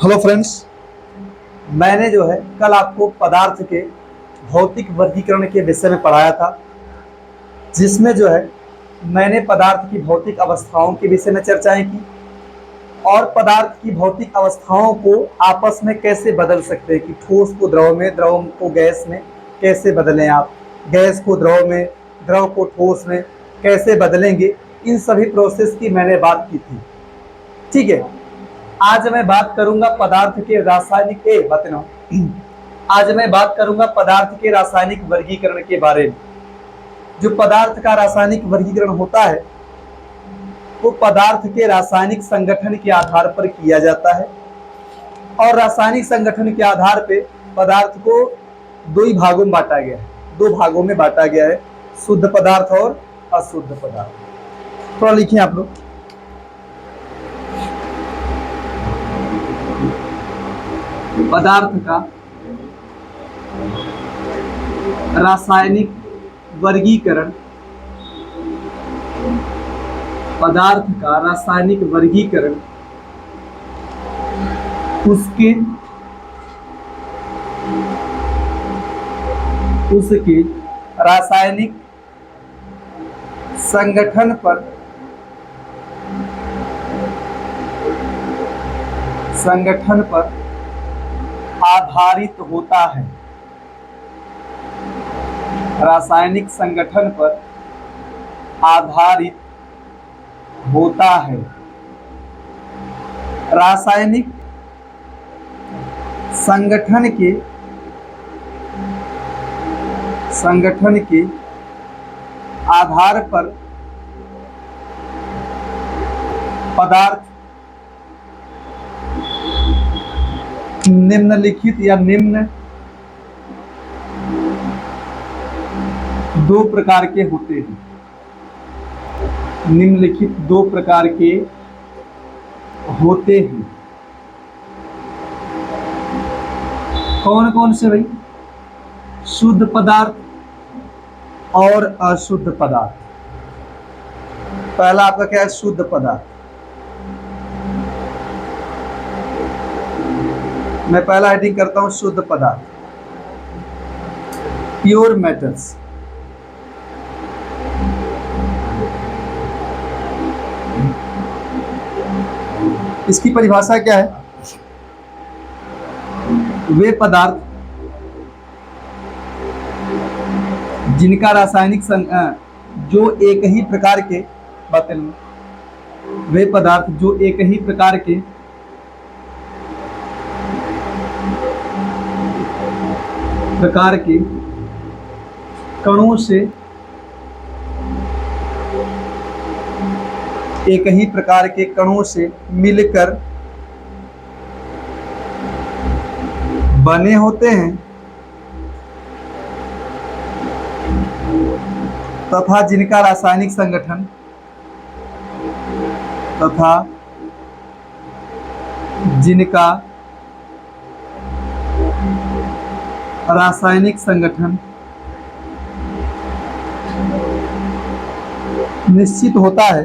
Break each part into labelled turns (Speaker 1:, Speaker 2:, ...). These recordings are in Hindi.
Speaker 1: हेलो फ्रेंड्स, मैंने जो है कल आपको पदार्थ के भौतिक वर्गीकरण के विषय में पढ़ाया था, जिसमें जो है मैंने पदार्थ की भौतिक अवस्थाओं के विषय में चर्चाएं की और पदार्थ की भौतिक अवस्थाओं को आपस में कैसे बदल सकते हैं कि ठोस को द्रव में, द्रव को गैस में कैसे बदलें आप, गैस को द्रव में, द्रव को ठोस में कैसे बदलेंगे। इन सभी प्रोसेस की मैंने बात की थी। ठीक है, आज मैं बात करूंगा पदार्थ के रासायनिक आज मैं बात करूंगा पदार्थ के रासायनिक वर्गीकरण के बारे में। जो पदार्थ का रासायनिक वर्गीकरण होता है वो पदार्थ के रासायनिक संगठन के आधार पर किया जाता है और रासायनिक संगठन के आधार पर पदार्थ को दो ही भागों में बांटा गया है, दो भागों में बांटा गया है, शुद्ध पदार्थ और अशुद्ध पदार्थ। थोड़ा लिखिए आप लोग। पदार्थ का रासायनिक वर्गीकरण, पदार्थ का रासायनिक वर्गीकरण उसके रासायनिक संगठन पर आधारित होता है। रासायनिक संगठन पर आधारित होता है। रासायनिक संगठन के आधार पर पदार्थ निम्नलिखित या निम्न दो प्रकार के होते हैं। निम्नलिखित दो प्रकार के होते हैं। कौन कौन से भाई? शुद्ध पदार्थ और अशुद्ध पदार्थ। पहला आपका क्या है? शुद्ध पदार्थ। मैं पहला हेडिंग करता हूं शुद्ध पदार्थ, प्योर मेटल्स। इसकी परिभाषा क्या है? वे पदार्थ जिनका रासायनिक जो एक ही प्रकार के वे पदार्थ जो एक ही प्रकार के कणों से एक ही प्रकार के कणों से मिलकर बने होते हैं तथा जिनका रासायनिक संगठन निश्चित होता है।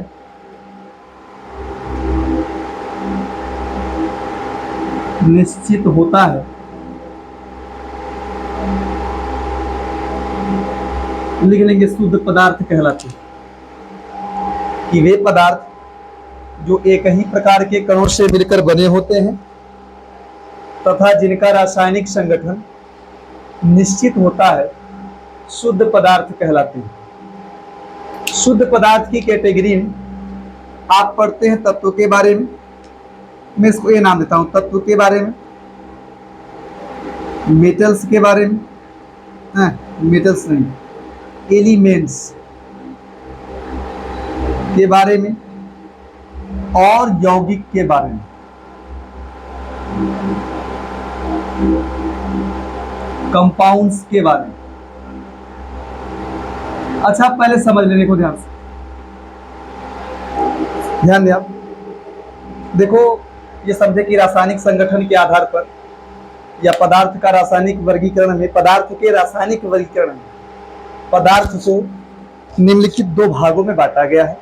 Speaker 1: लिख लेंगे शुद्ध पदार्थ कहलाते हैं कि वे पदार्थ जो एक ही प्रकार के कणों से मिलकर बने होते हैं तथा जिनका रासायनिक संगठन निश्चित होता है, शुद्ध पदार्थ कहलाते हैं। शुद्ध पदार्थ की कैटेगरी में आप पढ़ते हैं तत्व के बारे में। मैं इसको ये नाम देता हूं, तत्व के बारे में, मेटल्स के बारे में, मेटल्स नहीं, एलिमेंट्स के बारे में और यौगिक के बारे में। कंपाउंड्स के बारे में। अच्छा, पहले समझ लेने को ध्यान दें आप। देखो, ये समझे कि रासायनिक संगठन के आधार पर या पदार्थ का रासायनिक वर्गीकरण में, पदार्थ के रासायनिक वर्गीकरण में पदार्थ को निम्नलिखित दो भागों में बांटा गया है।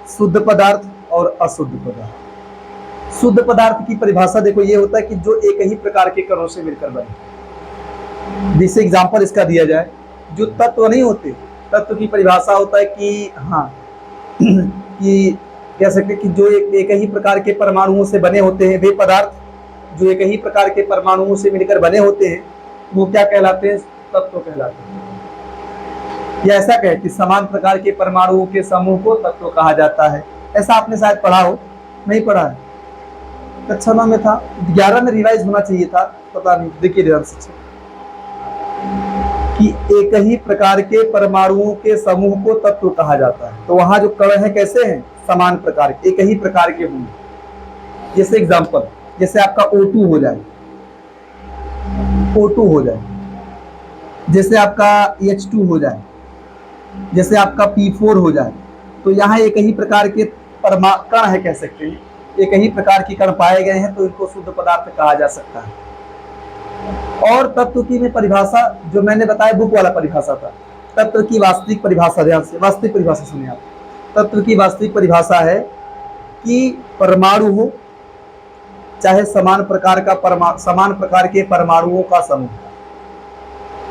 Speaker 1: शुद्ध पदार्थ और अशुद्ध पदार्थ। शुद्ध पदार्थ की परिभाषा देखो ये होता है कि जो एक ही प्रकार के कणों से मिलकर बने। जैसे एग्जाम्पल इसका दिया जाए, जो तत्व नहीं होते, तत्व की परिभाषा होता है कि हाँ कि कह सकते हैं कि जो एक ही प्रकार के परमाणुओं से बने होते हैं, वे पदार्थ जो एक ही प्रकार के परमाणुओं से मिलकर बने होते हैं वो क्या कहलाते हैं? तत्व कहलाते हैं। या ऐसा कहे कि समान प्रकार के परमाणुओं के समूह को तत्व कहा जाता है। ऐसा आपने शायद पढ़ा हो, नहीं पढ़ा है? कक्षा 9 में था, 11 में रिवाइज होना चाहिए था, पता नहीं। देखिए ध्यान से कि एक ही प्रकार के परमाणुओं के समूह को तत्व कहा जाता है। तो वहां जो कण है कैसे हैं? समान प्रकार के, एक ही प्रकार के होंगे। जैसे एग्जांपल, जैसे आपका O2 हो जाए, O2 हो जाए, जैसे आपका H2 हो जाए, जैसे आपका P4 हो जाए, तो यहाँ एक ही प्रकार के कण है, कह सकते हैं एक ही प्रकार के कण पाए गए हैं, तो इनको शुद्ध पदार्थ कहा जा सकता है। और तत्व की में परिभाषा जो मैंने बताया बुक वाला परिभाषा था। तत्व की वास्तविक परिभाषा, ध्यान से वास्तविक परिभाषा सुनिए आप। तत्व की वास्तविक परिभाषा है कि परमाणु हो, चाहे समान प्रकार के परमाणुओं का समूह।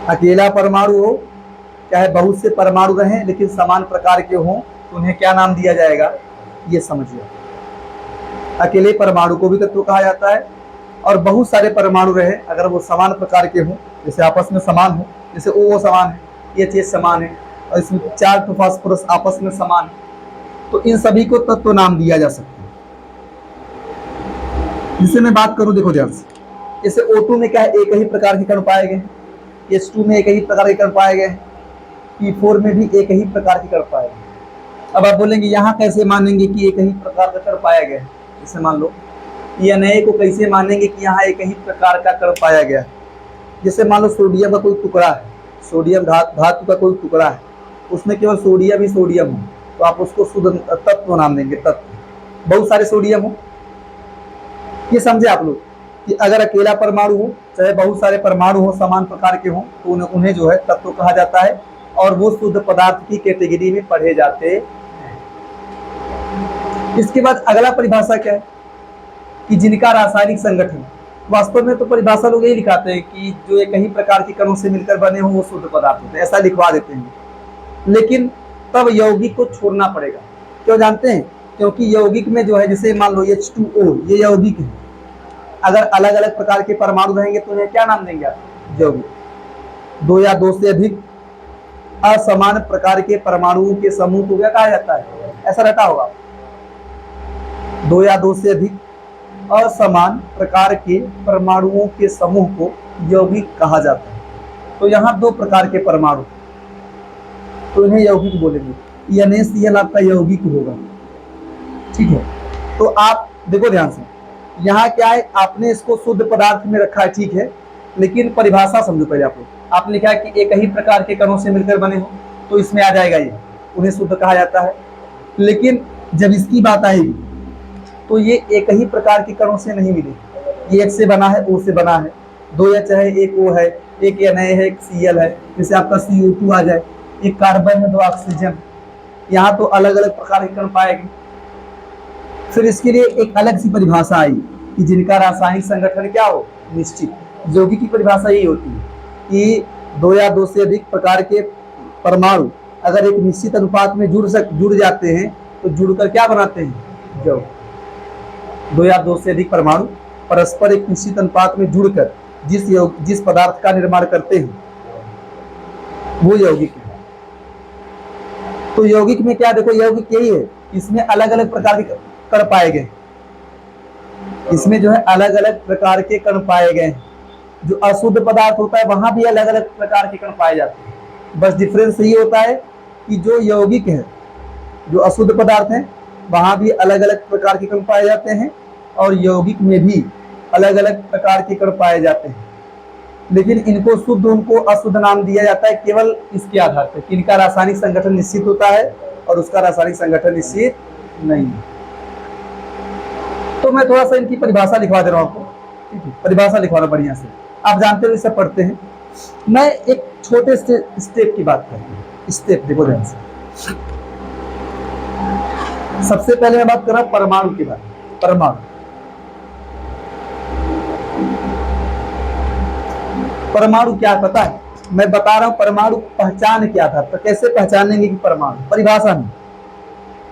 Speaker 1: अकेला परमाणु हो, चाहे बहुत से परमाणु रहें लेकिन समान प्रकार के हों, तो उन्हें क्या नाम दिया जाएगा? ये समझिए। अकेले परमाणु को भी तत्व कहा जाता है, और बहुत सारे परमाणु रहे अगर वो समान प्रकार के हों, जैसे आपस में समान हो, जैसे O समान है, H समान है, और इसमें 4 फास्फोरस आपस में समान है, तो इन सभी को तत्व नाम दिया जा सकता है। जिससे मैं बात करूं, देखो ध्यान से, जैसे O2 में क्या है? एक ही प्रकार के कण पाए गए, H2 में एक ही प्रकार के कण पाए गए, P4 में भी एक ही प्रकार के कण पाए गए। अब आप बोलेंगे यहाँ कैसे मानेंगे कि एक ही प्रकार का कण पाया गया? जैसे मान लो Na को कैसे मानेंगे कि यहाँ एक ही प्रकार का कण पाया गया? जैसे मान लो सोडियम का कोई टुकड़ा है, सोडियम धातु का कोई टुकड़ा है, उसमें केवल सोडियम ही सोडियम हो, तो आप उसको शुद्ध तत्व नाम देंगे, तत्व। बहुत सारे सोडियम हो, ये समझे आप लोग कि अगर अकेला परमाणु हो, चाहे बहुत सारे परमाणु हो, समान प्रकार के हो, तो उन्हें जो है तत्व कहा जाता है, और वो शुद्ध पदार्थ की कैटेगरी में पढ़े जाते हैं। इसके बाद अगला परिभाषा क्या है? कि जिनका रासायनिक संगठन, वास्तव में तो परिभाषा लोग यही लिखाते हैं कि जो एक ही प्रकार के कणों से मिलकर बने हो वो शुद्ध पदार्थ होते हैं, ऐसा लिखवा देते हैं। लेकिन तब यौगिक को छोड़ना पड़ेगा। क्यों जानते हैं? क्योंकि यौगिक में जो है, जैसे मान लो H2O, ये यौगिक है। अगर अलग अलग प्रकार के परमाणु रहेंगे तो इन्हें क्या नाम देंगे आप? यौगिक। 2 या 2 से अधिक असमान प्रकार के परमाणुओं के समूह को क्या कहा जाता है? ऐसा रहता होगा, 2 या 2 से अधिक असमान प्रकार के परमाणुओं के समूह को यौगिक कहा जाता है। तो यहाँ 2 प्रकार के परमाणु, तो इन्हें यौगिक बोलेंगे। NaCl आपका यौगिक होगा, ठीक है। तो आप देखो ध्यान से, यहाँ क्या है? आपने इसको शुद्ध पदार्थ में रखा है, ठीक है, लेकिन परिभाषा समझो पहले आप लोग। आपने लिखा है कि एक ही प्रकार के कणों से मिलकर बने हो, तो इसमें आ जाएगा ये, उन्हें शुद्ध कहा जाता है। लेकिन जब इसकी बात आएगी तो ये एक ही प्रकार के कणों से नहीं मिले, ये एक से बना है, O से बना है, 2 या चाहे एक O है, एक Na है, एक Cl है। जैसे आपका CO2 आ जाए, एक कार्बन है, 2 ऑक्सीजन, यहाँ तो अलग अलग प्रकार के कण पाएंगे। फिर इसके लिए एक अलग सी परिभाषा आई कि जिनका रासायनिक संगठन क्या हो? निश्चित। यौगिक की परिभाषा यही होती है कि 2 या 2 से अधिक प्रकार के परमाणु अगर एक निश्चित अनुपात में जुड़ जाते हैं तो जुड़कर क्या बनाते हैं? यौगिक। 2 या 2 से अधिक परमाणु परस्पर एक निश्चित अनुपात में जुड़कर जिस पदार्थ का निर्माण करते हैं वो यौगिक है। तो यौगिक में क्या, देखो यौगिक यही है, इसमें अलग अलग प्रकार के कण पाए गए, इसमें जो है अलग अलग प्रकार के कण पाए गए। जो अशुद्ध पदार्थ होता है वहां भी अलग अलग प्रकार के कण पाए जाते हैं। बस डिफरेंस ये होता है कि जो यौगिक है, जो अशुद्ध पदार्थ है, वहां भी अलग अलग प्रकार के कण पाए जाते हैं, और यौगिक में भी अलग अलग प्रकार के कण पाए जाते हैं। लेकिन इनको शुद्ध, उनको अशुद्ध नाम दिया जाता है केवल इसके आधार पर कि इनका रासायनिक संगठन निश्चित होता है और उसका रासायनिक संगठन निश्चित नहीं है। तो मैं थोड़ा सा इनकी परिभाषा लिखवा दे रहा हूं आपको, ठीक है? परिभाषा लिखवाना बढ़िया से, आप जानते हो इसे पढ़ते हैं। मैं एक छोटे स्टेप की बात करता हूँ। स्टेप देखो ध्यान से, सबसे पहले मैं बात कर रहा हूं परमाणु के बारे में। परमाणु, परमाणु क्या पता है? मैं बता रहा हूं परमाणु पहचान क्या था, तो कैसे पहचानेंगे कि परमाणु, परिभाषा नहीं,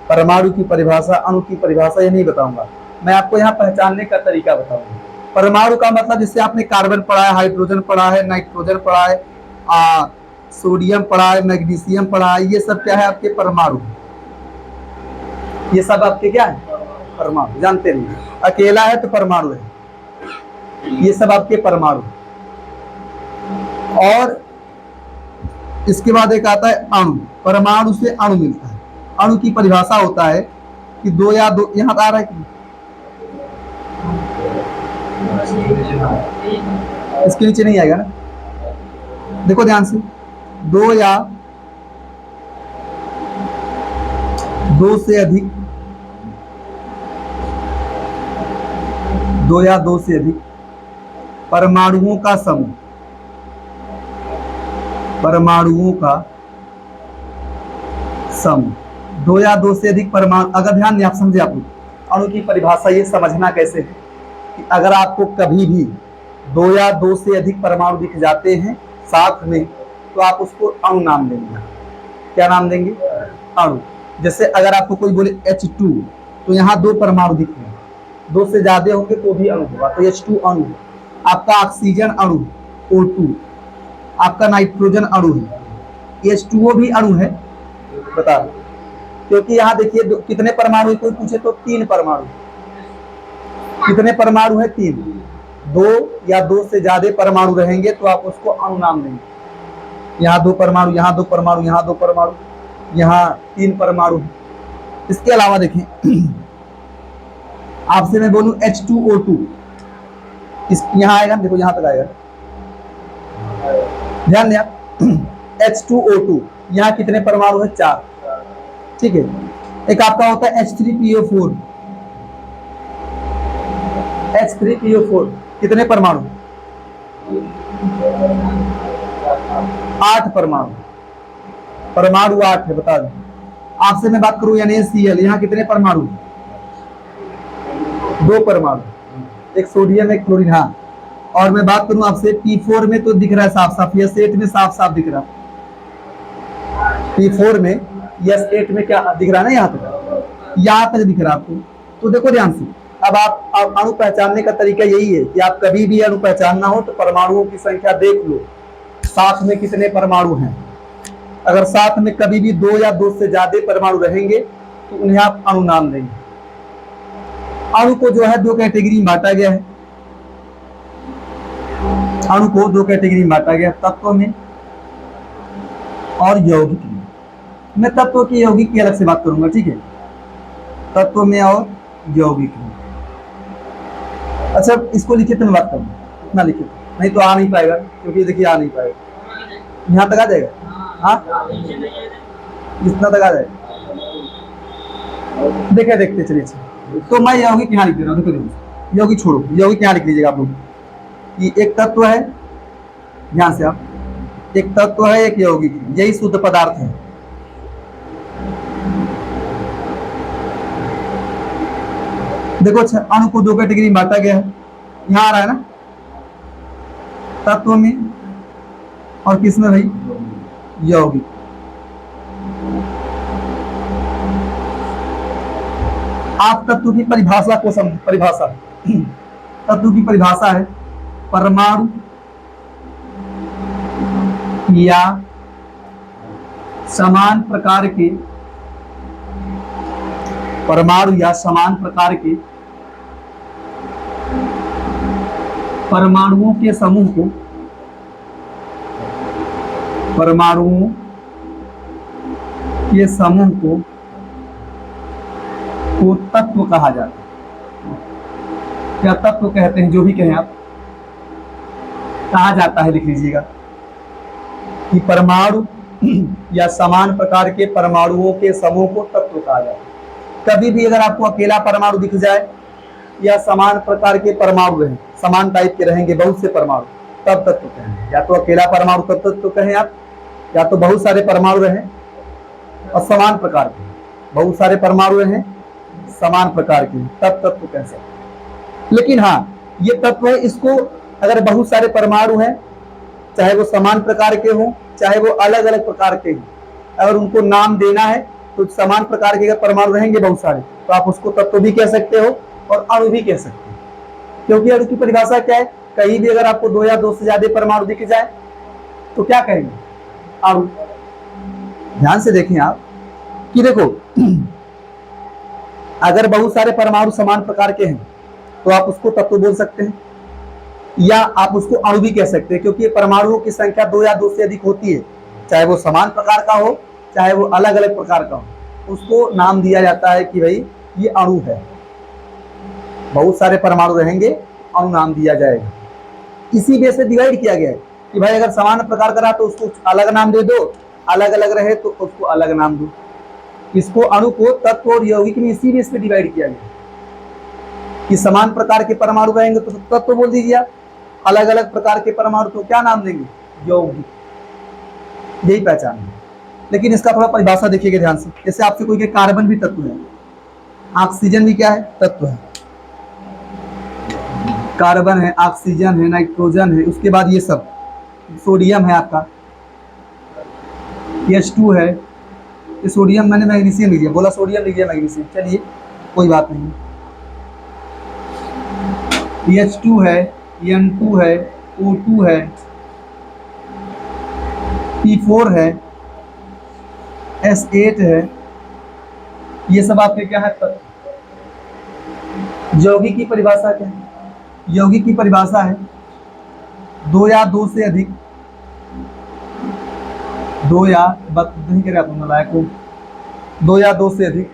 Speaker 1: परमाणु की परिभाषा, अणु की परिभाषा ये नहीं बताऊंगा, मैं आपको यहाँ पहचानने का तरीका बताऊंगा। परमाणु का मतलब, जिससे आपने कार्बन पढ़ा है, हाइड्रोजन पढ़ा है, नाइट्रोजन पढ़ा है, सोडियम पढ़ा है, मैग्नीशियम पढ़ा है, ये सब क्या है आपके परमाणु, ये सब आपके क्या है परमाणु, जानते नहीं, अकेला है तो परमाणु है, ये सब आपके परमाणु। और इसके बाद एक आता है अणु, परमाणु से अणु मिलता है। अणु की परिभाषा होता है कि दो या दो, यहाँ आ रहा है कि इसके नीचे नहीं आएगा ना, देखो ध्यान से, दो या दो से अधिक, दो या दो से अधिक परमाणुओं का समूह, परमाणुओं का समूह, दो या दो से अधिक परमाणु। अगर ध्यान नहीं आप समझे, आप अणु की परिभाषा ये समझना कैसे है कि अगर आपको कभी भी दो या दो से अधिक परमाणु दिख जाते हैं साथ में, तो आप उसको अणु नाम देंगे। क्या नाम देंगे? अणु। जैसे अगर आपको कोई बोले H2, तो यहाँ दो परमाणु दिख रहे हैं, दो से ज्यादा होंगे तो भी अणु होगा, तो H2 अणु। आपका ऑक्सीजन अणु O2, आपका नाइट्रोजन अणु है, H2O भी अणु है, बता दो, क्योंकि यहाँ देखिए कितने परमाणु, कोई पूछे तो 3 परमाणु, कितने परमाणु है? 3। दो या दो से ज्यादा परमाणु रहेंगे तो आप उसको अणु नाम देंगे। यहाँ 2 परमाणु, यहाँ 2 परमाणु, यहाँ 2 परमाणु, यहाँ 3 परमाणु। इसके अलावा देखिए, आपसे मैं बोलूं H2O2, इस यहाँ आएगा, देखो यहाँ तक आएगा, ध्यान दें आप, H2O2, यहाँ कितने परमाणु है? 4, ठीक है। एक आपका होता है H3PO4, H3PO4 कितने परमाणु? 8 परमाणु, परमाणु 8 है, बता दो। आपसे मैं बात करूं NaCl, यहाँ कितने परमाणु? 2 परमाणु, एक सोडियम एक क्लोरीन। हाँ, और मैं बात करूं आपसे P4 में, तो दिख रहा है साफ साफ, S8 में साफ साफ दिख रहा, P4 में, S8 में क्या दिख रहा है ना, यहाँ तक दिख रहा आपको। तो देखो ध्यान से, अब आप अणु पहचानने का तरीका यही है कि आप कभी भी अणु पहचानना हो तो परमाणुओं की संख्या देख लो, साथ में कितने परमाणु हैं। अगर साथ में कभी भी 2 या 2 से ज्यादा परमाणु रहेंगे तो उन्हें आप अणु नाम देंगे। अणु को जो है 2 कैटेगरी में बांटा गया है, अणु को 2 कैटेगरी में बांटा गया, तत्व में और यौगिक में। मैं तत्व की यौगिक की अलग से बात करूंगा, ठीक है, तत्व में और यौगिक में। अच्छा, इसको लिखित में बात करूंगा, इतना लिखित, नहीं तो आ नहीं पाएगा, क्योंकि देखिए आ नहीं पाएगा, यहाँ तक आ जाएगा, हाँ इतना तक आ जाएगा, देखे देखते चलिए। तो मैं यौगिक यहाँ लिख दे रहा हूँ, देखो यौगिक छोड़ो, यौगिक यहाँ लिख लीजिएगा आप लोग कि एक तत्व है, ध्यान से आप, एक तत्व है, एक यौगिक, यही शुद्ध पदार्थ है। देखो अच्छा, अणु को 2 कैटेगरी में बांटा गया है, यहाँ आ रहा है ना, तत्व में और किसमें भाई? यौगिक। आप तत्व की परिभाषा को समझ, परिभाषा तत्व की परिभाषा है परमाणु या समान प्रकार के, परमाणु या समान प्रकार के परमाणुओं के समूह को, परमाणुओं के समूह को तत्व कहा जाता है। क्या तत्व कहते हैं, जो भी कहें आप, कहा जाता है, लिख लीजिएगा कि परमाणु या समान प्रकार के परमाणुओं के समूह को तत्व कहा जाता है। कभी भी अगर आपको अकेला परमाणु दिख जाए या समान प्रकार के परमाणु रहे, समान टाइप के रहेंगे बहुत से परमाणु, तब तत्व कहें। या तो अकेला परमाणु तब तत्व कहें आप, या तो बहुत सारे परमाणु रहे और समान प्रकार के, बहुत सारे परमाणु रहे समान प्रकार के तब तत्व कह सकते। लेकिन हाँ, ये तत्व है, इसको अगर बहुत सारे परमाणु हैं, चाहे वो समान प्रकार के हों चाहे वो अलग अलग प्रकार के हों, अगर उनको नाम देना है तो समान प्रकार के अगर परमाणु रहेंगे बहुत सारे तो आप उसको तत्व भी कह सकते हो और अणु भी कह सकते हो। क्योंकि अणु की परिभाषा क्या है, कहीं भी अगर आपको दो या दो से ज्यादा परमाणु दिख जाए तो क्या कहेंगे, अणु। ध्यान से देखें आप कि देखो अगर बहुत सारे परमाणु समान प्रकार के हैं तो आप उसको तत्व बोल सकते हैं या आप उसको अणु भी कह सकते हैं, क्योंकि परमाणुओं की संख्या दो या दो से अधिक होती है, चाहे वो समान प्रकार का हो चाहे वो अलग अलग प्रकार का हो, उसको नाम दिया जाता है कि भाई ये अणु है। बहुत सारे परमाणु रहेंगे, अणु नाम दिया जाएगा। इसी बेस से डिवाइड किया गया है कि भाई अगर समान प्रकार का रहा तो उसको अलग नाम दे दो, अलग अलग रहे तो उसको अलग नाम दो। इसको अणु को तत्व और यौगिक में इसी बेस पे डिवाइड किया गया कि समान प्रकार के परमाणु रहेंगे तो तत्व बोल दीजिए, अलग अलग प्रकार के परमाणु तो क्या नाम देंगे, यौगिक। यही पहचान है। लेकिन इसका थोड़ा परिभाषा देखिएगा ध्यान से। जैसे आपसे कोई के कार्बन भी तत्व है, ऑक्सीजन भी क्या है, तत्व है। कार्बन है, ऑक्सीजन है, नाइट्रोजन है, उसके बाद ये सब, सोडियम है आपका, H2 है, ये सोडियम, मैंने मैग्नीशियम लिख दिया, बोला सोडियम लिख दिया मैग्नीशियम, चलिए कोई बात नहीं। H2 है, N2 है, O2 है, P4 है, S8 है, ये सब आपके क्या है, तत्व। यौगिक की परिभाषा क्या है, यौगिक की परिभाषा है दो या दो से अधिक, दो या नहीं करे आप लायक को, दो या दो से अधिक,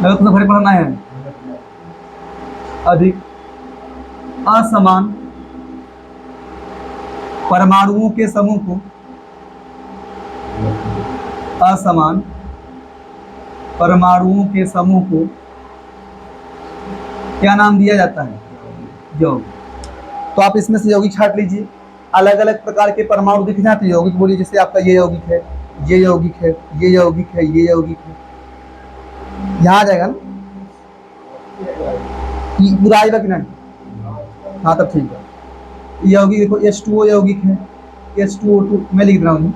Speaker 1: मैं तुम्हें भरे पढ़ना है, अधिक असमान परमाणुओं के समूह को, असमान परमाणुओं के समूह को क्या नाम दिया जाता है, यौगिक। तो आप इसमें से यौगिक छाट लीजिए, अलग अलग प्रकार के परमाणु दिख जाते हैं, यौगिक बोलिए। जैसे आपका ये यौगिक है, ये यौगिक है, ये यौगिक है, ये यौगिक है, यहाँ आ जाएगा ना, पूरा आएगा कि नहीं, हाँ तब ठीक है। यौगिक देखो, H2O यौगिक है, H2O2 मैं लिख रहा हूँ,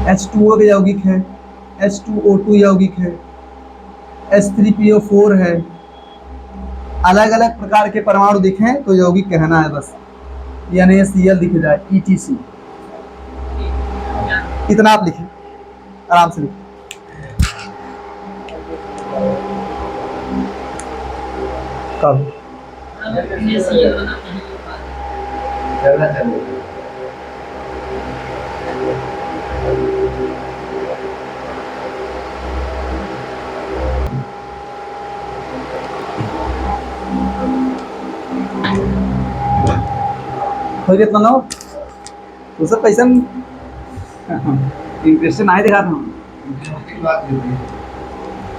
Speaker 1: H2O के यौगिक है, H2O2 यौगिक है, H3PO4 है। अलग अलग प्रकार के परमाणु दिखें तो यौगिक कहना है बस, NaCl दिख जाए, ETC, इतना आप लिखें, आराम से लिखें। कब हो गया ना, तो सब पैसा इंप्रेशन आए दिखा था।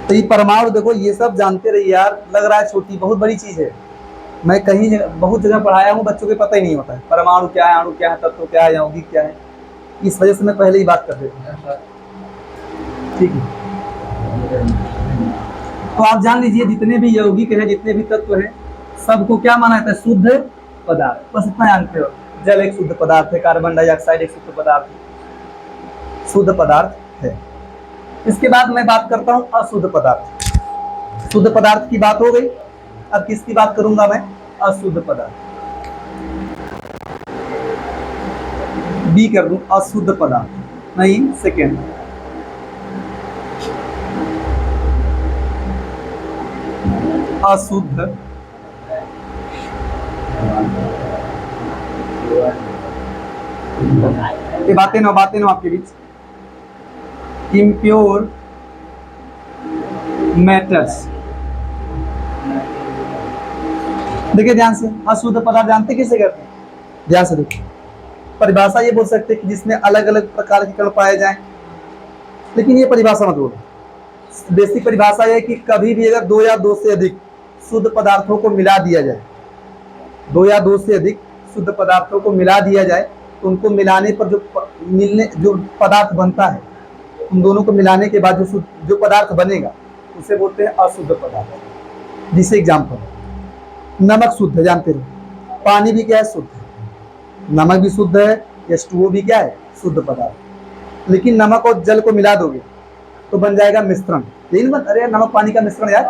Speaker 1: तो ये परमाणु देखो, ये सब जानते रहिए यार, लग रहा है छोटी, बहुत बड़ी चीज है। मैं कहीं बहुत जगह पढ़ाया हूँ, बच्चों को पता ही नहीं होता है परमाणु क्या है, अणु क्या है, तत्व क्या है, यौगिक क्या है। इस वजह से मैं पहले ही बात कर देता हूँ, ठीक है। तो आप जान लीजिए जितने भी यौगिक है, जितने भी तत्व है, सबको क्या माना जाता है, शुद्ध पदार्थ। बस इतना जानते हो, जल एक शुद्ध पदार्थ है, कार्बन डाइऑक्साइड एक शुद्ध पदार्थ है, शुद्ध पदार्थ है। इसके बाद मैं बात करता हूँ अशुद्ध पदार्थ। शुद्ध पदार्थ की बात हो गई, अब किसकी बात करूंगा मैं, अशुद्ध पदार्थ। बी कर दूं, अशुद्ध पदार्थ, नहीं सेकेंड। अशुद्ध ये बातें ना आपके बीच, इम्प्योर मैटर्स। देखिए ध्यान से, अशुद्ध पदार्थ जानते किसे कहते हैं, ध्यान से देखिए। परिभाषा ये बोल सकते हैं कि जिसमें अलग अलग प्रकार के कण पाए जाएं, लेकिन ये परिभाषा मत बोलो। बेसिक परिभाषा है कि कभी भी अगर दो या दो से अधिक शुद्ध पदार्थों को मिला दिया जाए, दो या दो से अधिक शुद्ध पदार्थों को मिला दिया जाए, तो उनको मिलाने पर जो पदार्थ बनता है उन दोनों को मिलाने के बाद जो पदार्थ बनेगा उसे बोलते हैं अशुद्ध पदार्थ। जैसे एग्जाम्पल, नमक शुद्ध है, जानते हो, पानी भी क्या है, शुद्ध है, नमक भी शुद्ध है, H2O भी क्या है, शुद्ध पदार्थ। लेकिन नमक और जल को मिला दोगे तो बन जाएगा मिश्रण। यही मत, अरे नमक पानी का मिश्रण यार।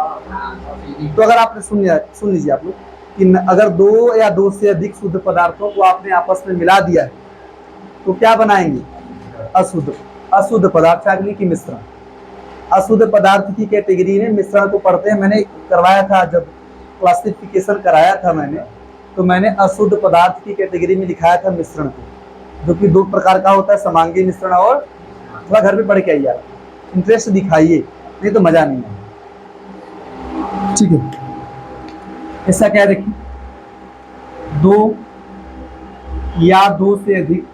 Speaker 1: तो अगर आपने सुन लीजिए आप लोग कि अगर दो या दो से अधिक शुद्ध पदार्थों को आपने आपस में मिला दिया है तो क्या बनाएंगे, अशुद्ध पदार्थ, यानी कि मिश्रण। अशुद्ध पदार्थ की कैटेगरी में मिश्रण को पढ़ते हैं। मैंने करवाया था, जब क्लासिफिकेशन कराया था मैंने, तो मैंने अशुद्ध पदार्थ की कैटेगरी में लिखाया था मिश्रण को, जो कि दो प्रकार का होता है, समांगी मिश्रण और, थोड़ा घर पे पढ़ के आइए, इंटरेस्ट दिखाइए, नहीं तो मजा नहीं है। ठीक है, ऐसा क्या देखिए, दो या दो से अधिक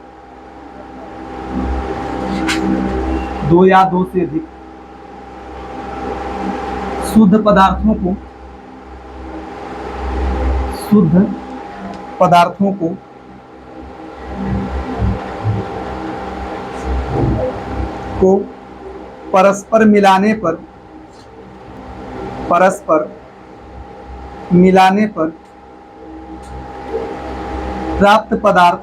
Speaker 1: शुद्ध पदार्थों को परस्पर मिलाने पर प्राप्त पदार्थ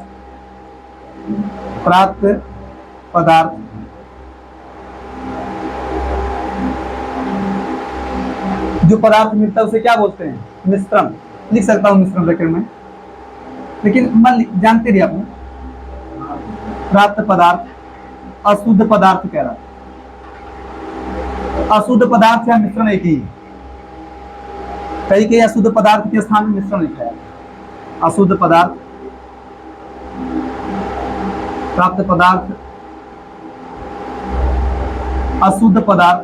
Speaker 1: जो पदार्थ मिलता है उसे क्या बोलते हैं, मिश्रण। लिख सकता हूं मिश्रण ब्रैकेट में, लेकिन मन जानते रहिए आपने, प्राप्त पदार्थ, अशुद्ध पदार्थ कह रहा है। अशुद्ध पदार्थ या मिश्रण एक ही, कई अशुद्ध पदार्थ के स्थान में मिश्रण लिखा है। अशुद्ध पदार्थ, प्राप्त पदार्थ, अशुद्ध पदार्थ,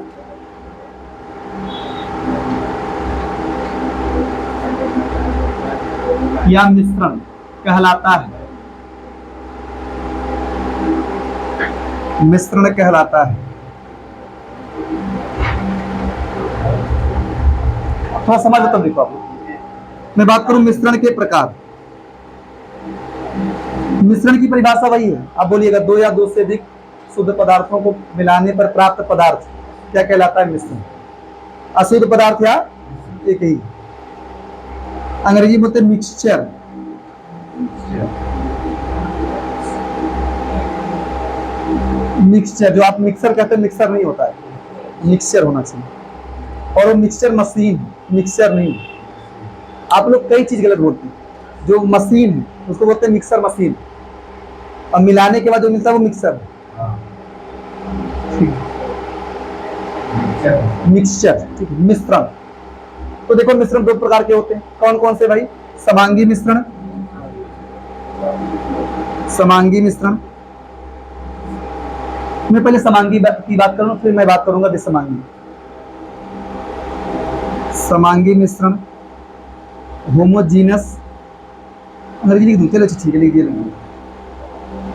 Speaker 1: या मिश्रण कहलाता है, मिश्रण कहलाता है। थोड़ा समझ तब देखो आप। मैं बात करूं मिश्रण के प्रकार, मिश्रण की परिभाषा वही है। आप बोलिएगा दो या दो से अधिक शुद्ध पदार्थों को मिलाने पर प्राप्त पदार्थ क्या कहलाता है, मिश्रण। अशुद्ध पदार्थ या एक ही, अंग्रेजी बोलते हैं मिक्सचर। मिक्सचर जो आप मिक्सर कहते हैं, मिक्सर नहीं होता है, मिक्सचर होना चाहिए। और वो मिक्सचर मशीन, मिक्सचर नहीं। आप लोग कई चीज गलत बोलते हैं। जो मशीन है उसको बोलते हैं मिक्सर मशीन, और मिलाने के बाद जो मिलता है वो मिक्सर है। मिक्सचर, ठीक है। मिश्रण, तो देखो मिश्रण दो प्रकार के होते हैं, कौन कौन से भाई, समांगी मिश्रण, समांगी मिश्रण। मैं पहले समांगी की बात करूं, फिर मैं बात करूंगा विसमांगी। समांगी मिश्रण, होमोजीनस, अंग्रेजी लिख दूं, चलो ठीक है, लिख दिया,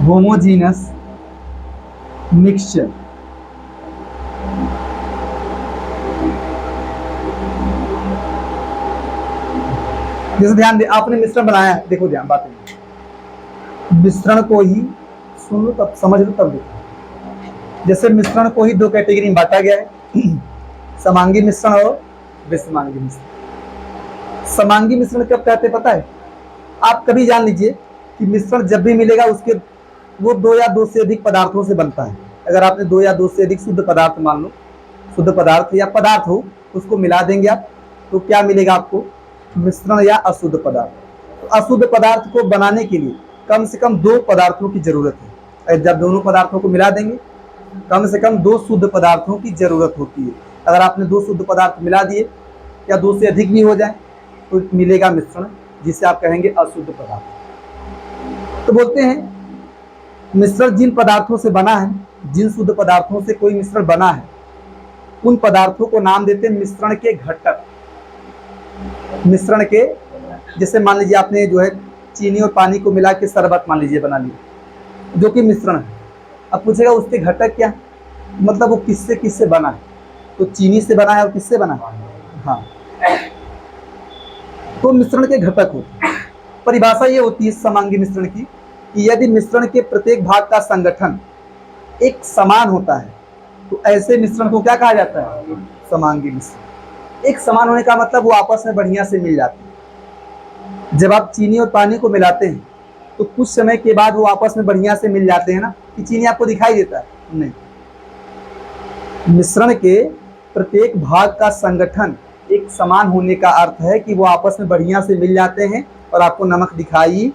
Speaker 1: होमोजीनस मिक्सचर। जैसे ध्यान दे, आपने मिश्रण बनाया है, देखो ध्यान बात है, मिश्रण को ही सुन लो तब समझ लो तब देखो। जैसे मिश्रण को ही दो कैटेगरी में बांटा गया है, समांगी मिश्रण और विसमांगी मिश्रण। समांगी मिश्रण कब कहते हैं पता है, आप कभी जान लीजिए कि मिश्रण जब भी मिलेगा उसके वो दो या दो से अधिक पदार्थों से बनता है। अगर आपने दो या दो से अधिक शुद्ध पदार्थ, मान लो शुद्ध पदार्थ या पदार्थ हो, उसको मिला देंगे आप, तो क्या मिलेगा आपको, मिश्रण या अशुद्ध पदार्थ। तो अशुद्ध पदार्थ को बनाने के लिए कम से कम दो पदार्थों की जरूरत है। जब दोनों पदार्थों को मिला देंगे, कम से कम दो शुद्ध पदार्थों की जरूरत होती है। अगर आपने दो शुद्ध पदार्थ मिला दिए या दो से अधिक भी हो जाए तो मिलेगा मिश्रण, जिसे आप कहेंगे अशुद्ध पदार्थ। तो बोलते हैं मिश्रण जिन पदार्थों से बना है, जिन शुद्ध पदार्थों से कोई मिश्रण बना है, उन पदार्थों को नाम देते हैं मिश्रण के घटक। मिश्रण के, जैसे मान लीजिए आपने जो है चीनी और पानी को मिला के शरबत मान लीजिए बना लिया, जो कि मिश्रण है। अब पूछेगा उसके घटक क्या, मतलब वो किससे किससे बना है, तो चीनी से बना है और किससे बना है, हाँ, तो मिश्रण के घटक होते हैं। परिभाषा ये होती है समांगी मिश्रण की कि यदि मिश्रण के प्रत्येक भाग का संगठन एक समान होता है, तो ऐसे मिश्रण को क्या कहा जाता है? समांगी मिश्रण। एक समान होने का मतलब वो आपस में बढ़िया से मिल जाते हैं। जब आप चीनी और पानी को मिलाते हैं तो कुछ समय के बाद वो आपस में बढ़िया से मिल जाते हैं ना, कि चीनी आपको दिखाई देता है? नहीं। मिश्रण के प्रत्येक भाग का संगठन एक समान होने का अर्थ है कि वो आपस में बढ़िया से मिल जाते हैं और आपको नमक दिखाई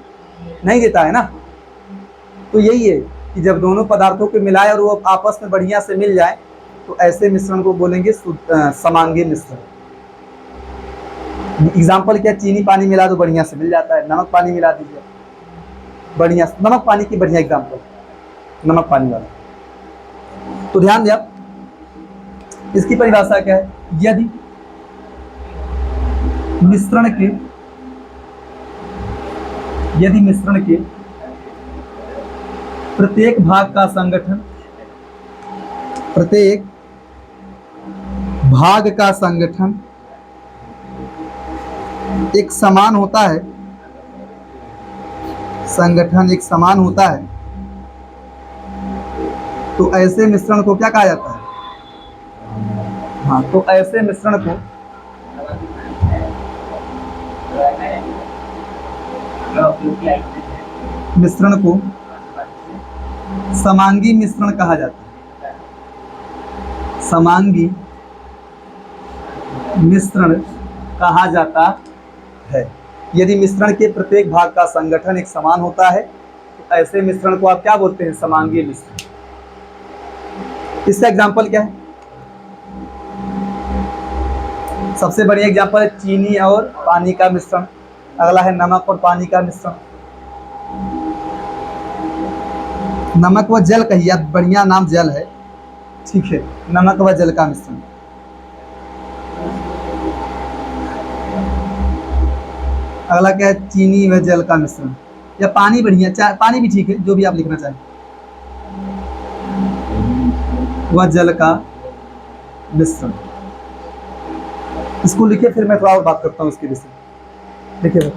Speaker 1: नहीं देता है ना। तो यही है कि जब दोनों पदार्थों को मिलाए और वो आपस में बढ़िया से मिल जाए तो ऐसे मिश्रण को बोलेंगे समांगी मिश्रण। एग्जाम्पल क्या? चीनी पानी मिला तो बढ़िया से मिल जाता है, नमक पानी मिला दीजिए बढ़िया, नमक पानी की बढ़िया एग्जाम्पल, नमक पानी वाला। तो ध्यान दिया, इसकी परिभाषा क्या है? यदि मिश्रण के प्रत्येक भाग का संगठन एक समान होता है, तो ऐसे मिश्रण को क्या कहा जाता है? हाँ, तो ऐसे मिश्रण को समांगी मिश्रण कहा जाता है। समांगी मिश्रण कहा जाता है। यदि मिश्रण के प्रत्येक भाग का संगठन एक समान होता है तो ऐसे मिश्रण को आप क्या बोलते हैं? समांगी मिश्रण। इसका एग्जाम्पल क्या है? सबसे बढ़िया एग्जाम्पल है चीनी और पानी का मिश्रण। अगला है नमक और पानी का मिश्रण। नमक व जल कहिए, अब बढ़िया नाम जल है, ठीक है, नमक व जल का मिश्रण। अगला क्या है? चीनी व जल का मिश्रण, या पानी, बढ़िया, पानी भी ठीक है, जो भी आप लिखना चाहें, व जल का मिश्रण। इसको लिखिए, फिर मैं थोड़ा और बात करता हूँ इसके विषय। देखिए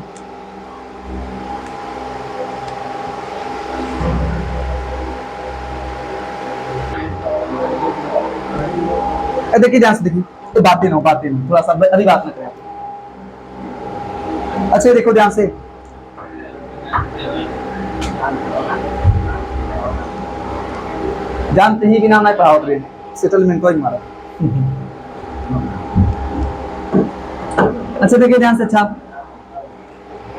Speaker 1: देखिए ध्यान से देखिए, तो बातें ना थोड़ा सा अभी बात ना करें। अच्छा देखो ध्यान से, जानते ही कि नाम नहीं पढ़ाओ ट्रेन सेटलमेंट को ही मारा। अच्छा देखिए ध्यान से, अच्छा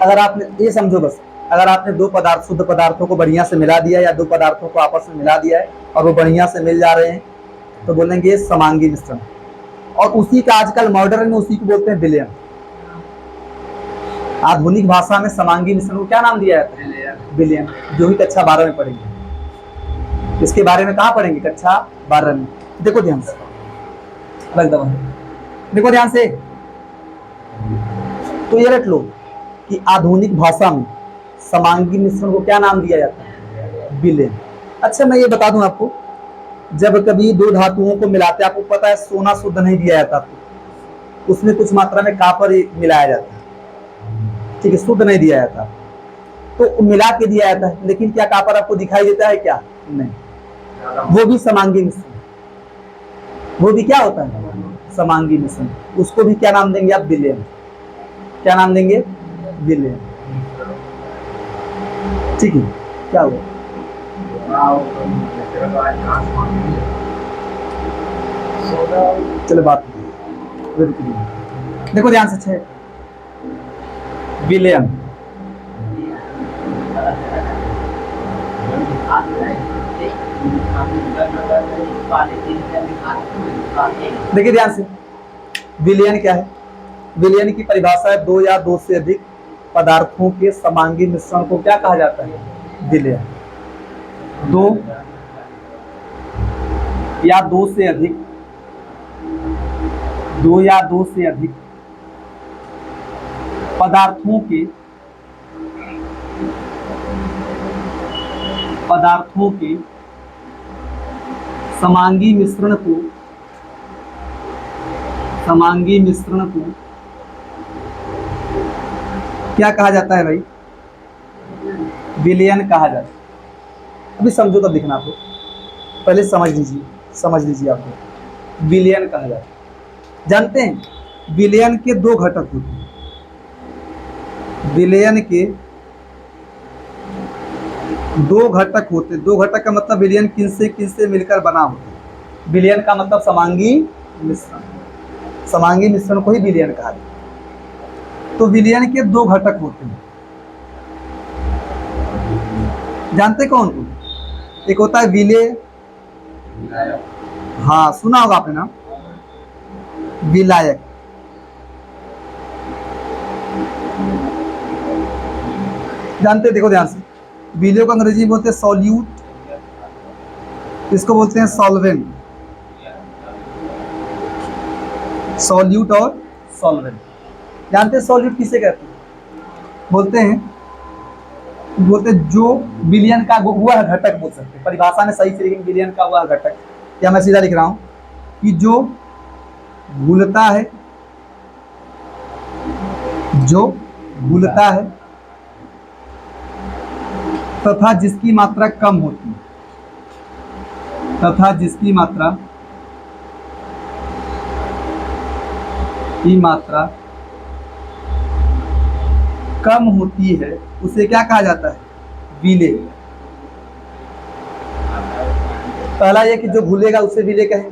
Speaker 1: अगर आपने ये समझो बस, अगर आपने दो शुद्ध पदार्थों को बढ़िया से मिला दिया या दो पदार्थों को आपस में मिला दिया है और वो बढ़िया से मिल जा रहे हैं तो बोलेंगे समांगी मिश्रण। और उसी का आजकल मॉडर्न में उसी को बोलते हैं विलयन। आधुनिक भाषा में समांगी मिश्रण को क्या नाम दिया जाता है? विलयन। जो ही कक्षा 12 में पढ़ेंगे, इसके बारे में कहाँ पढ़ेंगे? कक्षा 12 में। देखो ध्यान से, देखो ध्यान से, तो ये रट लो कि आधुनिक भाषा में समांगी मिश्रण को क्या नाम दिया जाता है? विलयन। अच्छा मैं ये बता दूं आपको, जब कभी दो धातुओं को मिलाते हैं, आपको पता है सोना शुद्ध नहीं दिया जाता, उसमें कुछ मात्रा में कॉपर मिलाया जाता है, ठीक है, शुद्ध नहीं दिया जाता, तो मिला के दिया जाता है, लेकिन क्या कॉपर आपको दिखाई देता है? क्या नहीं। वो भी समांगी मिश्रण, वो भी क्या होता है? समांगी मिश्रण। उसको भी क्या नाम देंगे आप? विलयन। क्या नाम देंगे? विलयन। ठीक है, क्या हुआ? चलो बात देखो ध्यान से, अच्छे विलयन। देखिए ध्यान से, विलयन क्या है? विलयन की परिभाषा है दो या दो से अधिक पदार्थों के समांगी मिश्रण को क्या कहा जाता है? विलयन। दो या दो से अधिक पदार्थों के समांगी मिश्रण को क्या कहा जाता है भाई? विलयन कहा जाता है। अभी समझो तब लिखना, आपको पहले समझ लीजिए, समझ लीजिए आपको, विलयन कहा जाता है। जानते हैं विलयन के दो घटक होते हैं, विलयन के दो घटक होते हैं। दो घटक का मतलब विलयन किनसे मिलकर बना होता है। विलयन का मतलब समांगी मिश्रण, समांगी मिश्रण को ही विलयन कहा जाता है। तो विलयन के दो घटक होते हैं, जानते कौन कौन? एक होता है विलेय, हाँ सुना होगा आपने नाम, विलायक। जानते, देखो ध्यान से, विलेय को अंग्रेजी में बोलते हैं सॉल्यूट, इसको बोलते हैं सॉल्वेंट, सॉल्यूट और सॉल्वेंट। जानते हैं सॉल्यूट किसे कहते हैं? बोलते हैं जो विलयन का वह घटक बोल सकते हैं, परिभाषा में सही से, लेकिन विलयन का वह घटक, या मैं सीधा लिख रहा हूं कि जो घुलता है, जो घुलता है तथा जिसकी मात्रा कम होती है, तथा जिसकी मात्रा कम होती है, उसे क्या कहा जाता है? विलेय। पहला ये कि जो घुलेगा उसे विलेय कहें,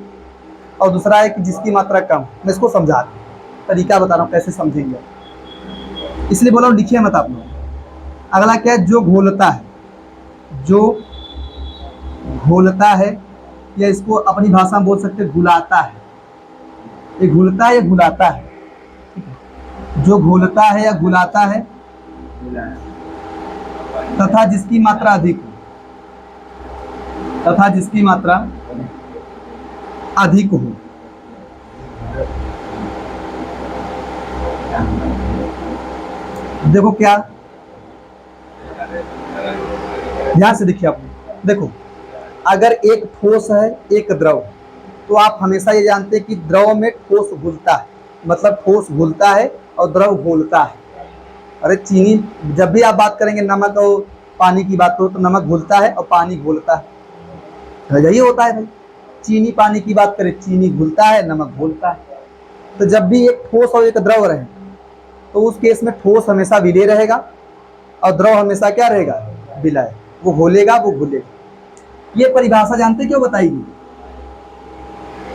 Speaker 1: और दूसरा है कि जिसकी मात्रा कम। मैं इसको समझा तरीका बता रहा हूँ कैसे समझेंगे, इसलिए बोला हूँ लिखिए मत आप लोग। अगला क्या है? जो घोलता है, जो घोलता है, या इसको अपनी भाषा में बोल सकते हैं घुलाता है। ये घुलता है या घुलाता है? जो घोलता है या घुलाता है तथा जिसकी मात्रा अधिक हो, तथा जिसकी मात्रा अधिक हो। देखो क्या, ध्यान से देखिए आप, देखो अगर एक ठोस है एक द्रव, तो आप हमेशा ये जानते हैं कि द्रव में ठोस घुलता है, मतलब ठोस घुलता है और द्रव घोलता है। अरे चीनी, जब भी आप बात करेंगे नमक और पानी की बात करो तो नमक घुलता है और पानी घोलता है, यही होता है भाई। चीनी पानी की बात करें, चीनी घुलता है, नमक घोलता है। तो जब भी एक ठोस और एक द्रव रहे, तो उस केस में ठोस हमेशा विलेय रहेगा और द्रव हमेशा क्या रहेगा? विलायक। वो घोलेगा, वो घुलेगा। ये परिभाषा जानते क्यों बताएगी?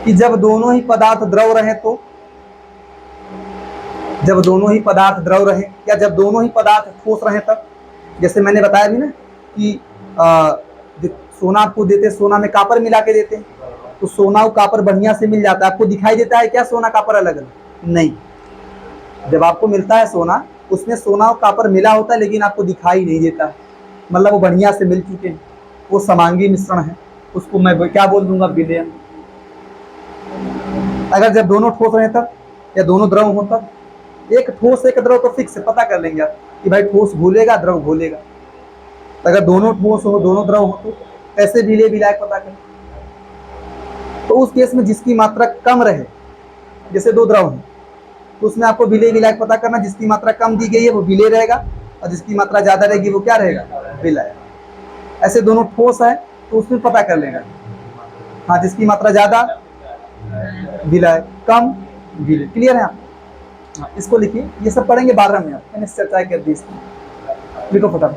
Speaker 1: कि जब दोनों ही पदार्थ द्रव रहे, तो जब दोनों ही पदार्थ द्रव रहे, या जब दोनों ही पदार्थ ठोस रहे तब। जैसे मैंने बताया भी ना कि सोना आपको देते, सोना में कापर मिला के देते हैं, तो सोना और कापर बढ़िया से मिल जाता है। आपको दिखाई देता है क्या सोना कापर अलग अलग? नहीं। जब आपको मिलता है सोना, उसमें सोना और कापर मिला होता है, लेकिन आपको दिखाई नहीं देता है, मतलब वो बढ़िया से मिल चुके हैं, वो समांगी मिश्रण है। उसको मैं क्या बोल दूंगा? विलयन। अगर जब दोनों ठोस रहे तब, या दोनों द्रव हो तब। एक ठोस एक द्रव तो फिक्स है, पता कर लेंगे आप कि भाई ठोस घोलेगा, द्रव घोलेगा। अगर दोनों ठोस हो, दोनों द्रव हो, तो कैसे विलेय विलायक पता करें? तो उस केस में जिसकी मात्रा कम रहे, जैसे दो द्रव हैं, तो उसमें आपको विलेय विलायक पता करना। जिसकी मात्रा कम दी गई है वो विलेय रहेगा, और जिसकी मात्रा ज्यादा रहेगी वो क्या रहेगा? विलायक। ऐसे दोनों ठोस है तो उसमें पता कर लेगा, हाँ जिसकी मात्रा ज्यादा विलायक, कम विलेय। क्लियर है आप? इसको लिखिए, ये सब पढ़ेंगे 12 में। आप मैंने चर्चा कर दी, लिखो फटाफट।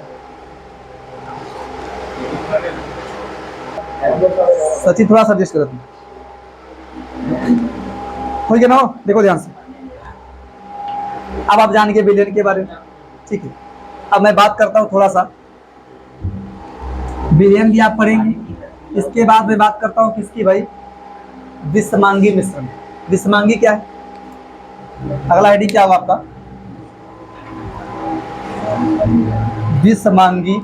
Speaker 1: सचिन थोड़ा सा एडजस्ट करो तुम, हो गया ना? देखो ध्यान से, अब आप जान गए विलयन के बारे में, ठीक है। अब मैं बात करता हूं थोड़ा सा, विलयन भी आप पढ़ेंगे। इसके बाद मैं बात करता हूं किसकी भाई? विषमांगी मिश्रण। विषमांगी क्या है? अगला आईडी क्या होगा आपका? विषमांगी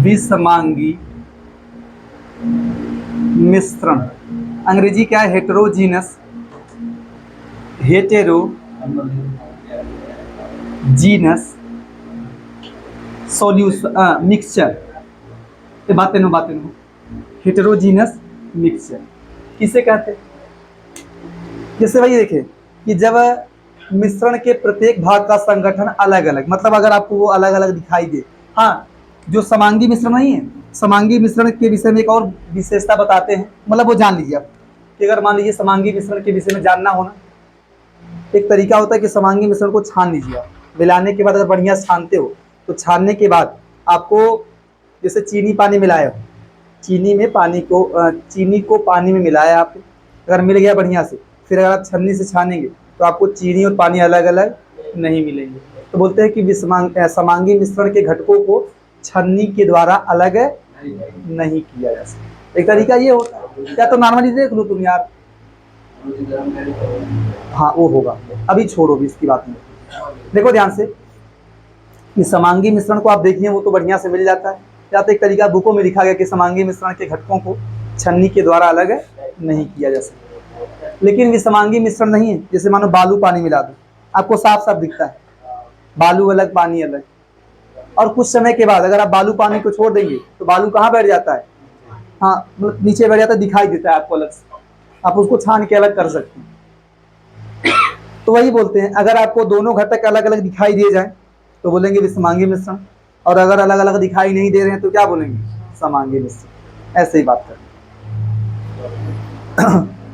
Speaker 1: विषमांगी मिश्रण। अंग्रेजी क्या है? Heterogeneous, heterogeneous solution mixture. बातें नो हेटेरोजीनस मिक्सचर किसे कहते हैं? जैसे भाई देखिए कि जब मिश्रण के प्रत्येक भाग का संगठन अलग अलग, मतलब अगर आपको वो अलग अलग दिखाई दे, हाँ जो समांगी मिश्रण नहीं है, समांगी मिश्रण के विषय में एक और विशेषता बताते हैं, मतलब वो जान लीजिए आप कि अगर मान लीजिए समांगी मिश्रण के विषय में जानना होना, एक तरीका होता है कि समांगी मिश्रण को छान लीजिए आप। मिलाने के बाद अगर बढ़िया छानते हो तो छानने के बाद आपको, जैसे चीनी पानी मिलाया हो, चीनी को पानी में मिलाया आप, अगर मिल गया बढ़िया से, फिर अगर आप छन्नी से छानेंगे तो आपको चीनी और पानी अलग अलग नहीं मिलेंगे। तो बोलते हैं कि समांगी मिश्रण के घटकों को छन्नी के द्वारा अलग नहीं किया जा सकता। एक तरीका ये होता है, या तो नॉर्मली देख लो तुम यार, हाँ वो होगा, अभी छोड़ो भी इसकी बात नहीं। देखो ध्यान से, कि समांगी मिश्रण को आप देखिए वो तो बढ़िया से मिल जाता है, या तो एक तरीका बुकों में लिखा गया कि समांगी मिश्रण के घटकों को छन्नी के द्वारा अलग नहीं किया जा सकता। लेकिन विसमांगी मिश्रण नहीं है, जैसे मानो बालू पानी मिला दो, आपको साफ साफ दिखता है बालू अलग पानी अलग, और कुछ समय के बाद अगर आप बालू पानी को छोड़ देंगे तो बालू कहाँ बैठ जाता है, हाँ मतलब नीचे बैठ जाता है, दिखाई देता है आपको अलग से, आप उसको छान के अलग कर सकते हैं। तो वही बोलते हैं, अगर आपको दोनों घटक अलग अलग दिखाई दिए जाए तो बोलेंगे विसमांगी मिश्रण, और अगर अलग अलग दिखाई नहीं दे रहे हैं तो क्या बोलेंगे, समांगी मिश्रण। ऐसे ही बात करें।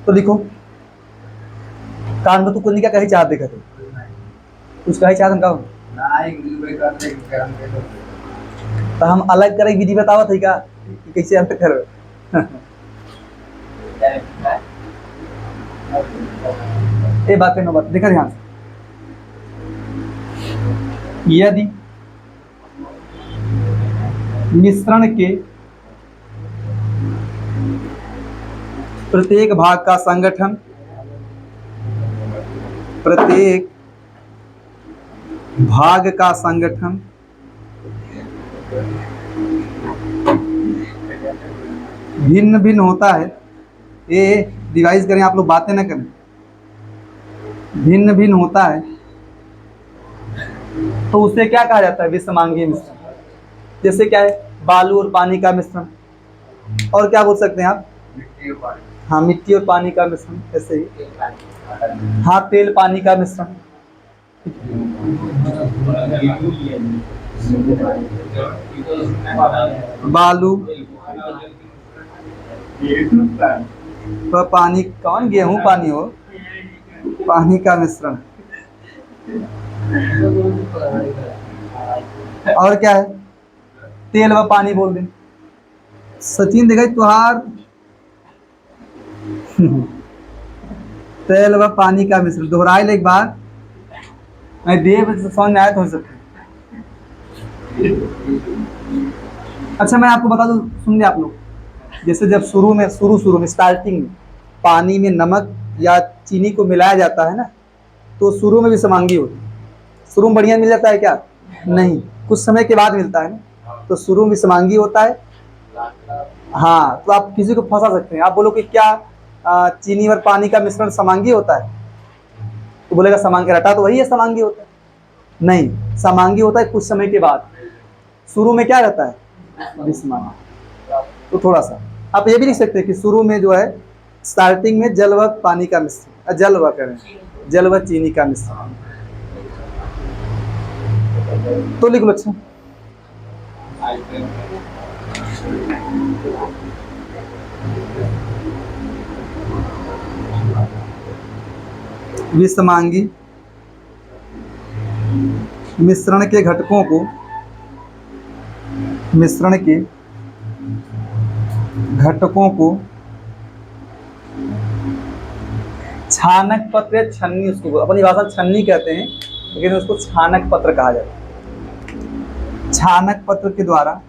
Speaker 1: तो लिखो, कान में तो कुछ क्या कही चाहते थे, कुछ कही चाहते का, तो हम अलग करें विधि बतावा थी का कि कैसे अलग करो। ये बातें नो बात देखा ध्यान से, यदि मिश्रण के प्रत्येक भाग का संगठन भिन्न भिन्न होता है, ये रिवाइज करें आप लोग, बातें ना करें, भिन्न भिन्न होता है, तो उसे क्या कहा जाता है, विसमांगी मिश्रण। जैसे क्या है, बालू और पानी का मिश्रण, और क्या बोल सकते हैं आप, हाँ मिट्टी और पानी का मिश्रण, ऐसे ही, हाँ तेल पानी का मिश्रण, बालू तो पानी, कौन गेहूं पानी हो, पानी का मिश्रण, और क्या है, तेल व पानी बोल दें। सचिन देखा तुहार तेल व पानी का मिश्रण दोहराए ले एक बार, मैं देव समझ में आया तो हो सकता। अच्छा मैं आपको बता दूं, सुन आप लोग, जैसे जब शुरू में स्टार्टिंग में पानी में नमक या चीनी को मिलाया जाता है ना, तो शुरू में भी समांगी होती है। शुरू में बढ़िया मिल जाता है क्या, नहीं, कुछ समय के बाद मिलता है ना, तो शुरू में समांगी होता है। हाँ तो आप किसी को फंसा सकते हैं, आप बोलो कि क्या चीनी और पानी का मिश्रण समांगी होता है, तो बोलेगा समांगी, रटा तो वही है समांगी होता है, नहीं समांगी होता है कुछ समय के बाद, शुरू में क्या रहता है विसमांगी। तो थोड़ा सा आप ये भी लिख सकते हैं कि शुरू में जो है स्टार्टिंग में जल व पानी का मिश्रण, जल व चीनी का मिश्रण, तो लिख लो। अच्छा विसमांगी मिश्रण के घटकों को छानक पत्र या छन्नी, उसको अपनी भाषा में छन्नी कहते हैं, लेकिन उसको छानक पत्र कहा जाता है। छानक पत्र के द्वारा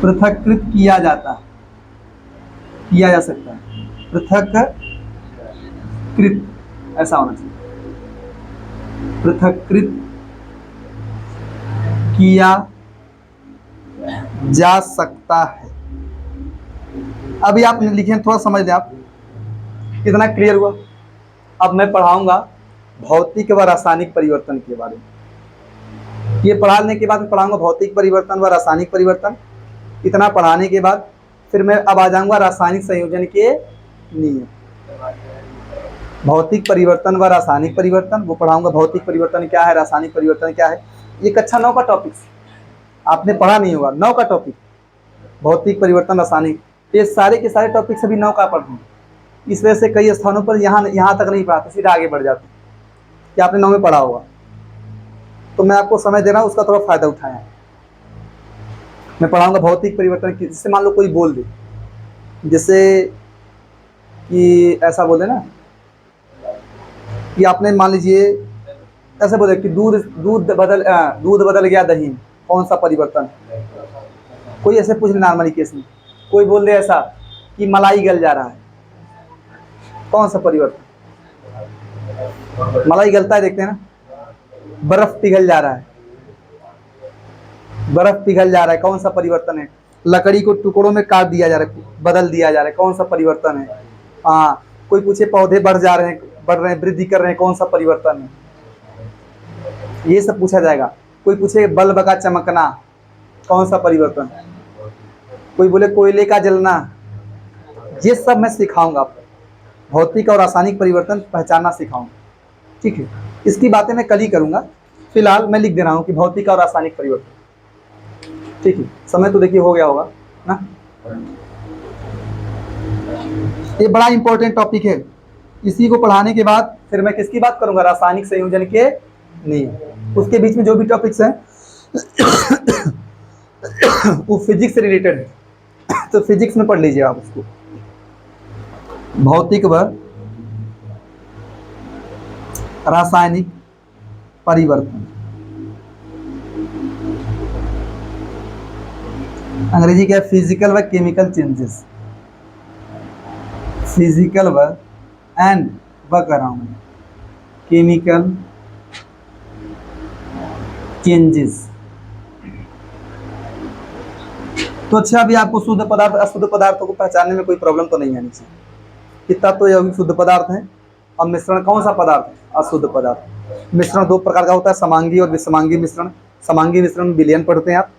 Speaker 1: पृथक्कृत किया जा सकता है, पृथक्कृत ऐसा होना चाहिए, पृथक्कृत किया जा सकता है। अभी आप लिखे थोड़ा समझ लें आप, कितना क्लियर हुआ। अब मैं पढ़ाऊंगा भौतिक व रासायनिक परिवर्तन के बारे में, ये पढ़ाने के बाद मैं पढ़ाऊंगा भौतिक परिवर्तन व रासायनिक परिवर्तन। इतना पढ़ाने के बाद फिर मैं अब आ जाऊंगा रासायनिक संयोजन के नियम। भौतिक परिवर्तन व रासायनिक परिवर्तन, वो पढ़ाऊंगा भौतिक परिवर्तन क्या है, रासायनिक परिवर्तन क्या है। ये कक्षा 9 का टॉपिक आपने पढ़ा नहीं होगा, 9 का टॉपिक भौतिक परिवर्तन रासायनिक, ये सारे के सारे टॉपिक सभी 9 का पढ़ हैं। इस वजह से कई स्थानों पर यहाँ तक नहीं पढ़ाते, सीधा आगे बढ़ जाते कि आपने 9 में पढ़ा होगा। तो मैं आपको समय दे रहा हूँ, उसका थोड़ा फायदा उठाएं। मैं पढ़ाऊंगा भौतिक परिवर्तन की, जिससे मान लो कोई बोल दे, जैसे कि ऐसा बोले ना कि आपने मान लीजिए ऐसे बोले कि दूध बदल गया दही, कौन सा परिवर्तन। कोई ऐसे पूछ ले नॉर्मली केस में, कोई बोल दे ऐसा कि मलाई गल जा रहा है, कौन सा परिवर्तन। मलाई गलता है, देखते हैं ना। बर्फ पिघल जा रहा है, बर्फ पिघल जा रहा है, कौन सा परिवर्तन है। लकड़ी को टुकड़ों में काट दिया जा रहा है, बदल दिया जा रहा है, कौन सा परिवर्तन है। हाँ, कोई पूछे पौधे बढ़ रहे हैं, वृद्धि कर रहे हैं, कौन सा परिवर्तन है। ये सब पूछा जाएगा। कोई पूछे बल्ब का चमकना, कौन सा परिवर्तन। कोई बोले कोयले का जलना, ये सब मैं सिखाऊंगा आपको। भौतिक और रासायनिक परिवर्तन पहचानना सिखाऊंगा, ठीक है। इसकी बातें मैं कल ही करूंगा, फिलहाल मैं लिख दे रहा हूँ कि भौतिक और रासायनिक परिवर्तन, ठीक है। समय तो देखिए हो गया होगा ना। ये बड़ा इंपॉर्टेंट टॉपिक है। इसी को पढ़ाने के बाद फिर मैं किसकी बात करूंगा, रासायनिक संयोजन के नहीं। उसके बीच में जो भी टॉपिक्स हैं वो फिजिक्स से रिलेटेड है, तो फिजिक्स में पढ़ लीजिए आप उसको। भौतिक व रासायनिक परिवर्तन, अंग्रेजी क्या है, फिजिकल व केमिकल चेंजेस। फिजिकल व एंड व कर रहा हूं मैं, केमिकल चेंजेस। तो अच्छा, अभी आपको शुद्ध पदार्थ अशुद्ध पदार्थों को पहचानने में कोई प्रॉब्लम तो नहीं आनी चाहिए। कितना तो यौगिक शुद्ध पदार्थ है, और मिश्रण कौन सा पदार्थ है, अशुद्ध पदार्थ। मिश्रण दो प्रकार का होता है, समांगी और विषमांगी मिश्रण। समांगी मिश्रण विलयन पढ़ते हैं आप,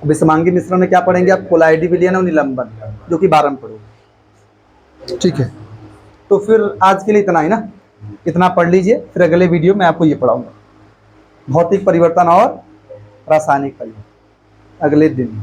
Speaker 1: विषमांगी मिश्रण में क्या पढ़ेंगे आप, कोलाइडी विलयन और निलंबन, जो कि 12 में पढ़ोगे, ठीक है। तो फिर आज के लिए इतना ही ना, इतना पढ़ लीजिए। फिर अगले वीडियो में आपको ये पढ़ाऊंगा, भौतिक परिवर्तन और रासायनिक परिवर्तन, अगले दिन।